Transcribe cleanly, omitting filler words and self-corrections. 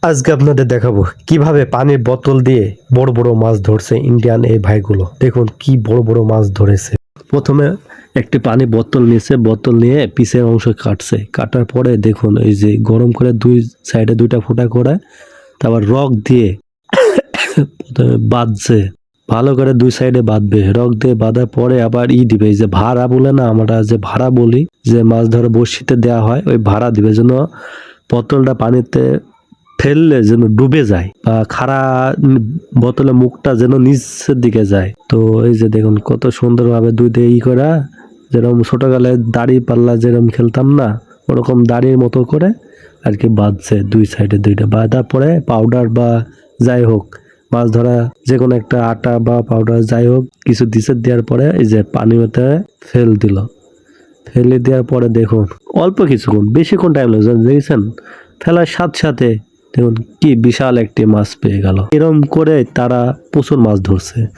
আজকে আপনাদের দেখাবো কিভাবে পানির বোতল দিয়ে বড় বড় মাছ ধরছে ইন্ডিয়ান এই ভাইগুলো। দেখুন কি বড় বড় মাছ ধরেছে। প্রথমে একটি পানি বোতল নিয়েছে, বোতল নিয়ে পিছের অংশ কাটছে, কাটার পরে দেখুন এই যে গরম করে দুই সাইডে দুইটা ফুটা করে তারপর রক দিয়ে প্রথমে বাঁধছে, ভালো করে দুই সাইডে বাঁধবে। রক দিয়ে বাঁধার পরে আবার দিবে, এই যে ভাড়া বলে না, আমরা যে ভাড়া বলি, যে মাছ ধরে বড়শিতে দেওয়া হয়, ওই ভাড়া দিবে যেন বোতলটা পানিতে ফেললে যেন ডুবে যায় বা খাড়া বোতলের মুখটা যেন নিচের দিকে যায়। তো এই যে দেখুন কত সুন্দরভাবে দুই দিয়ে করা, যেরকম ছোটকালে দাড়ি পাল্লা যেরকম খেলতাম না, ওরকম দাড়ির মতো করে আর কি বাঁধছে দুই সাইডে দুইটা। বাঁধার পরে পাউডার বা যাই হোক মাছ ধরা যে কোনো একটা আটা বা পাউডার যাই হোক কিছু দিছে, দেওয়ার পরে এই যে পানির মধ্যে ফেল দিল। ফেলে দেওয়ার পরে দেখুন অল্প কিছুক্ষণ, বেশিক্ষণ টাইম লাগছে দেখেছেন, ফেলার সাথে সাথে দেখুন কি বিশাল একটি মাছ পেয়ে গেল। এরকম করে তারা প্রচুর মাছ ধরছে।